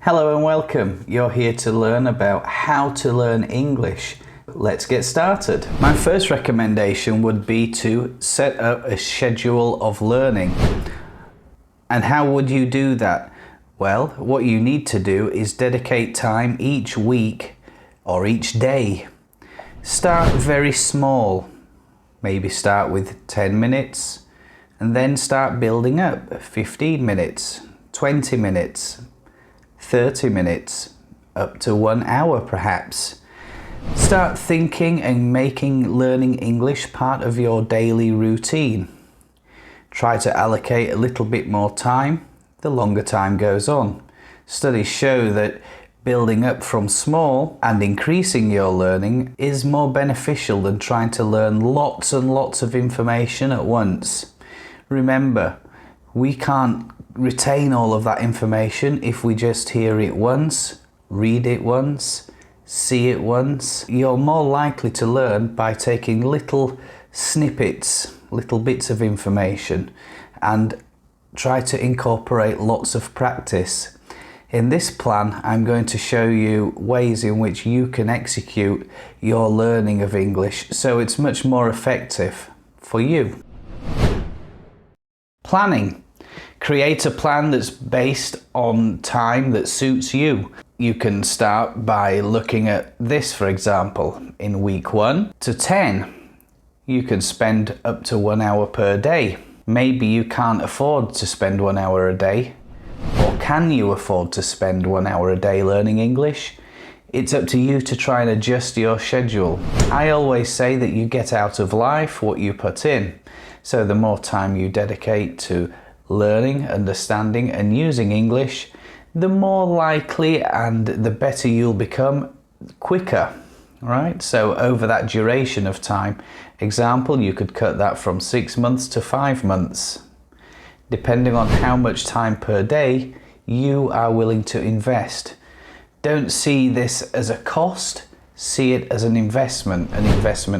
Hello and welcome. You're here to learn about how to learn English. Let's get started. My first recommendation would be to set up a schedule of learning. And how would you do that? Well, what you need to do is dedicate time each week or each day. Start very small. Maybe start with 10 minutes and then start building up 15 minutes, 20 minutes, 30 minutes, up to 1 hour perhaps. Start thinking and making learning English part of your daily routine. Try to allocate a little bit more time the longer time goes on. Studies show that building up from small and increasing your learning is more beneficial than trying to learn lots and lots of information at once. Remember, we can't retain all of that information if we just hear it once, read it once, see it once. You're more likely to learn by taking little snippets, little bits of information, and try to incorporate lots of practice. In this plan, I'm going to show you ways in which you can execute your learning of English so it's much more effective for you. Planning. Create a plan that's based on time that suits you. You can start by looking at this, for example. In week 1 to 10, you can spend up to 1 hour per day. Maybe you can't afford to spend 1 hour a day. Or can you afford to spend 1 hour a day learning English? It's up to you to try and adjust your schedule. I always say that you get out of life what you put in. So the more time you dedicate to learning, understanding and using English, the more likely and the better you'll become quicker. Right? So over that duration of time, example, you could cut that from 6 months to 5 months. Depending on how much time per day you are willing to invest. Don't see this as a cost, see it as an investment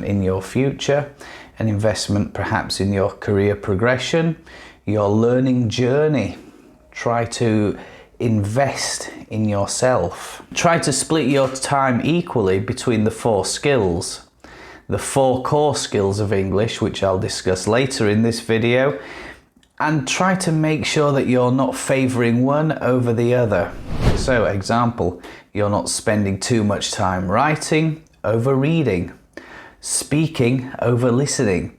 in your future, an investment perhaps in your career progression, your learning journey. Try to invest in yourself. Try to split your time equally between the 4 skills. The 4 core skills of English, which I'll discuss later in this video, and try to make sure that you're not favouring one over the other. So, example, you're not spending too much time writing over reading, speaking over listening.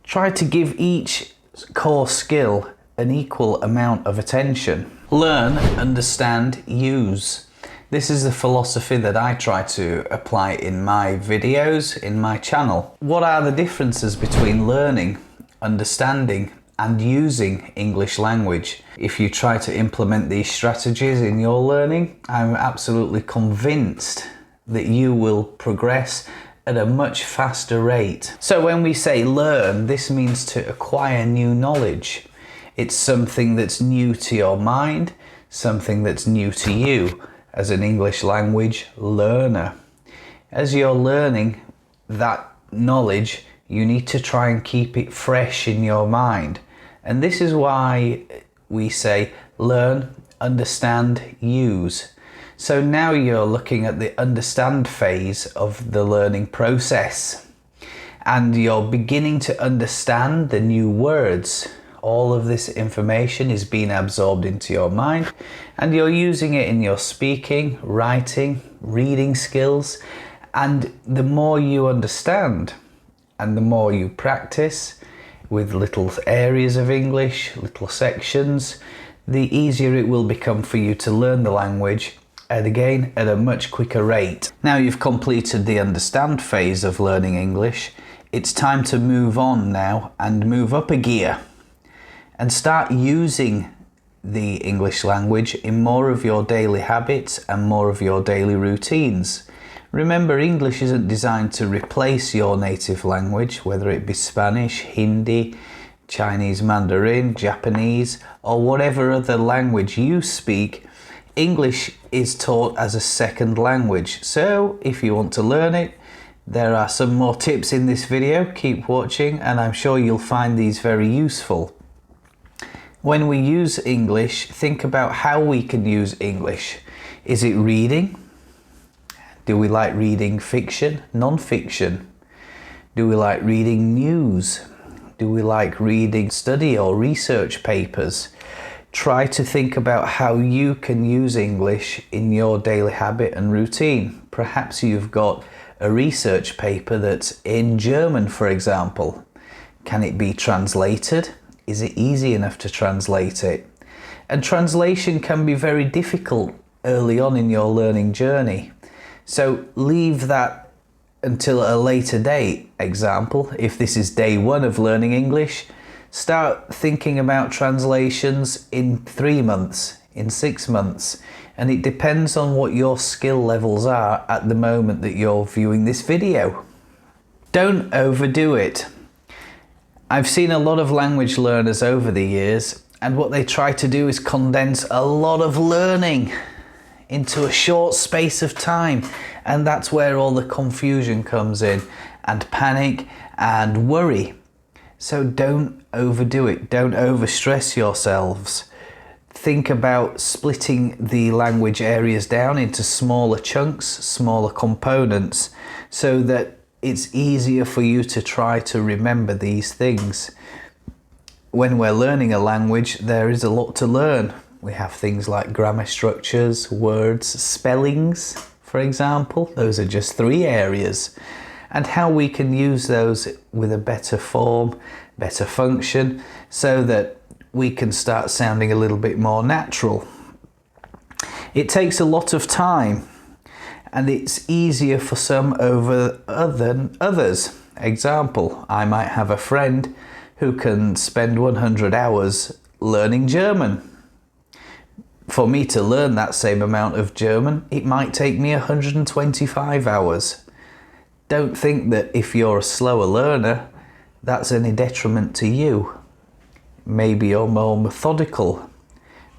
Try to give each core skill an equal amount of attention. Learn, understand, use. This is the philosophy that I try to apply in my videos, in my channel. What are the differences between learning, understanding, and using English language? If you try to implement these strategies in your learning, I'm absolutely convinced that you will progress at a much faster rate. So when we say learn, this means to acquire new knowledge. It's something that's new to your mind, something that's new to you as an English language learner. As you're learning that knowledge, you need to try and keep it fresh in your mind. And this is why we say learn, understand, use. So now you're looking at the understand phase of the learning process. And you're beginning to understand the new words. All of this information is being absorbed into your mind and you're using it in your speaking, writing, reading skills. And the more you understand and the more you practice with little areas of English, little sections, the easier it will become for you to learn the language, and again at a much quicker rate. Now you've completed the understand phase of learning English, it's time to move on now and move up a gear and start using the English language in more of your daily habits and more of your daily routines. Remember, English isn't designed to replace your native language, whether it be Spanish, Hindi, Chinese Mandarin, Japanese, or whatever other language you speak. English is taught as a second language. So if you want to learn it, there are some more tips in this video. Keep watching and I'm sure you'll find these very useful. When we use English, think about how we can use English. Is it reading? Do we like reading fiction, non-fiction? Do we like reading news? Do we like reading study or research papers? Try to think about how you can use English in your daily habit and routine. Perhaps you've got a research paper that's in German, for example. Can it be translated? Is it easy enough to translate it? And translation can be very difficult early on in your learning journey. So leave that until a later date. Example, if this is day one of learning English, start thinking about translations in 3 months, in 6 months, and it depends on what your skill levels are at the moment that you're viewing this video. Don't overdo it. I've seen a lot of language learners over the years, and what they try to do is condense a lot of learning into a short space of time, and that's where all the confusion comes in, and panic and worry. So don't overdo it, don't overstress yourselves. Think about splitting the language areas down into smaller chunks, smaller components, so that it's easier for you to try to remember these things. When we're learning a language, there is a lot to learn. We have things like grammar structures, words, spellings, for example. Those are just 3 areas. And how we can use those with a better form, better function, so that we can start sounding a little bit more natural. It takes a lot of time, and it's easier for some over than others. Example, I might have a friend who can spend 100 hours learning German. For me to learn that same amount of German, it might take me 125 hours. Don't think that if you're a slower learner, that's any detriment to you. Maybe you're more methodical.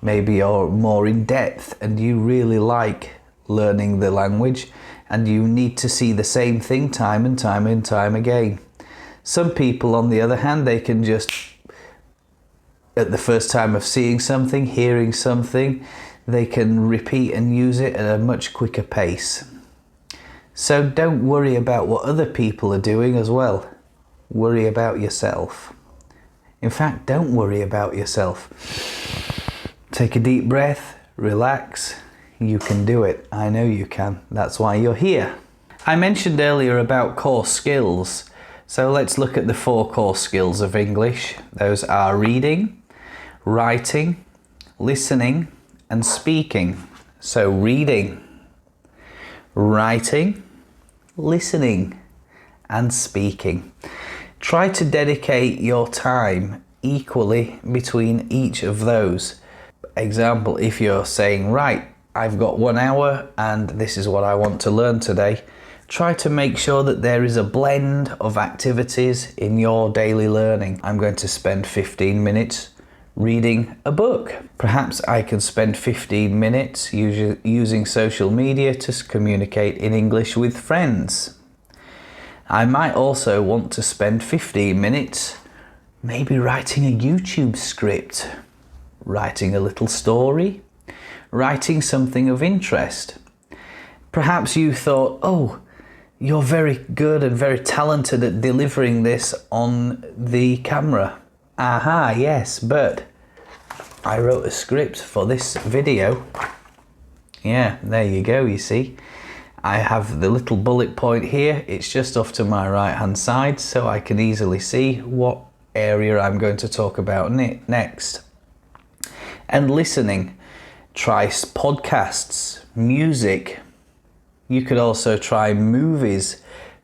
Maybe you're more in depth and you really like learning the language and you need to see the same thing time and time and time again. Some people, on the other hand, they can just, at the first time of seeing something, hearing something, they can repeat and use it at a much quicker pace. So don't worry about what other people are doing as well. Worry about yourself. In fact, don't worry about yourself. Take a deep breath, relax. You can do it. I know you can. That's why you're here. I mentioned earlier about core skills. So let's look at the 4 core skills of English. Those are reading, writing, listening, and speaking. So reading, writing, listening, and speaking. Try to dedicate your time equally between each of those. Example, if you're saying, right, I've got 1 hour and this is what I want to learn today, try to make sure that there is a blend of activities in your daily learning. I'm going to spend 15 minutes reading a book. Perhaps I can spend 15 minutes using social media to communicate in English with friends. I might also want to spend 15 minutes maybe writing a YouTube script, writing a little story, writing something of interest. Perhaps you thought, oh, you're very good and very talented at delivering this on the camera. Aha, yes, but I wrote a script for this video. Yeah, there you go, you see. I have the little bullet point here. It's just off to my right hand side, so I can easily see what area I'm going to talk about next. And listening. Try podcasts, music. You could also try movies,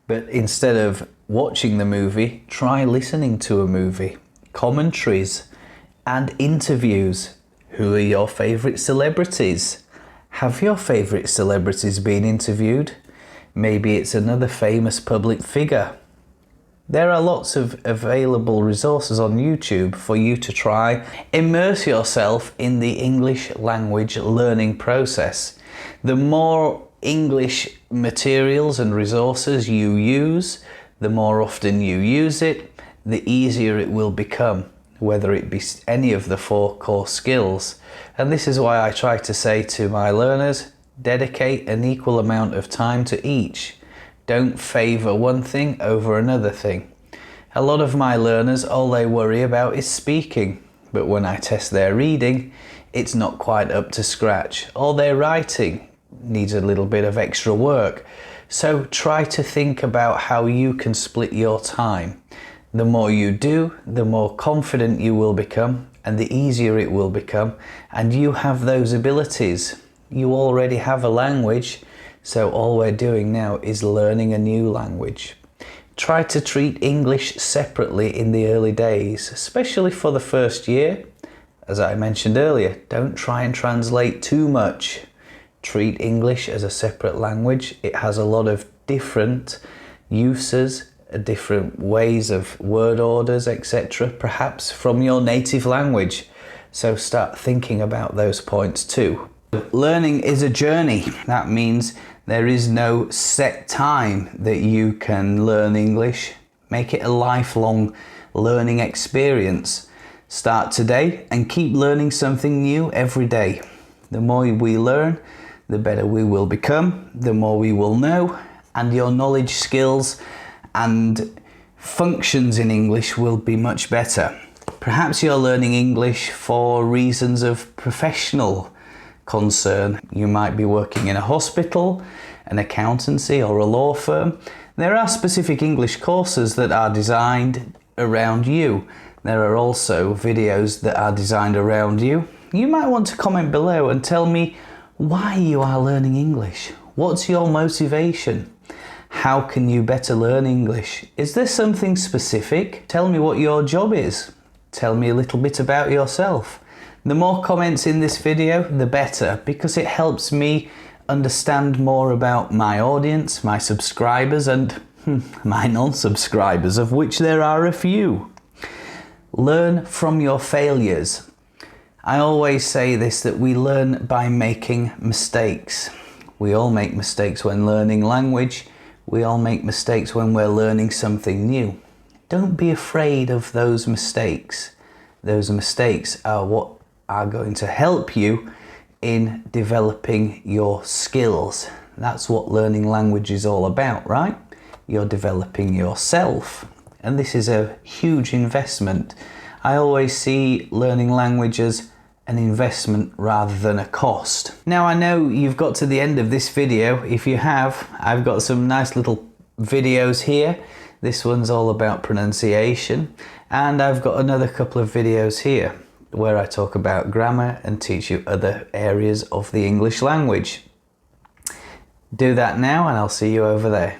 but instead of watching the movie, try listening to a movie. Commentaries and interviews. Who are your favourite celebrities? Have your favourite celebrities been interviewed? Maybe it's another famous public figure. There are lots of available resources on YouTube for you to try. Immerse yourself in the English language learning process. The more English materials and resources you use, the more often you use it, the easier it will become. whether it be any of the 4 core skills. And this is why I try to say to my learners, dedicate an equal amount of time to each. Don't favour one thing over another thing. A lot of my learners, all they worry about is speaking, but when I test their reading, it's not quite up to scratch, or their writing needs a little bit of extra work. So try to think about how you can split your time. The more you do, the more confident you will become, and the easier it will become, and you have those abilities. You already have a language, so all we're doing now is learning a new language. Try to treat English separately in the early days, especially for the first year. As I mentioned earlier, don't try and translate too much. Treat English as a separate language. It has a lot of different uses, different ways of word orders, etc., perhaps from your native language. So start thinking about those points too. Learning is a journey. That means there is no set time that you can learn English. Make it a lifelong learning experience. Start today and keep learning something new every day. The more we learn, the better we will become, the more we will know, and your knowledge, skills and functions in English will be much better. Perhaps you're learning English for reasons of professional concern. You might be working in a hospital, an accountancy or a law firm. There are specific English courses that are designed around you. There are also videos that are designed around you. You might want to comment below and tell me why you are learning English. What's your motivation? How can you better learn English? Is there something specific? Tell me what your job is. Tell me a little bit about yourself. The more comments in this video, the better, because it helps me understand more about my audience, my subscribers, and my non-subscribers, of which there are a few. Learn from your failures. I always say this, that we learn by making mistakes. We all make mistakes when learning language. We all make mistakes when we're learning something new. Don't be afraid of those mistakes. Those mistakes are what are going to help you in developing your skills. That's what learning language is all about, right? You're developing yourself, and this is a huge investment. I always see learning language as an investment rather than a cost. Now I know you've got to the end of this video. If you have, I've got some nice little videos here. This one's all about pronunciation, and I've got another couple of videos here where I talk about grammar and teach you other areas of the English language. Do that now and I'll see you over there.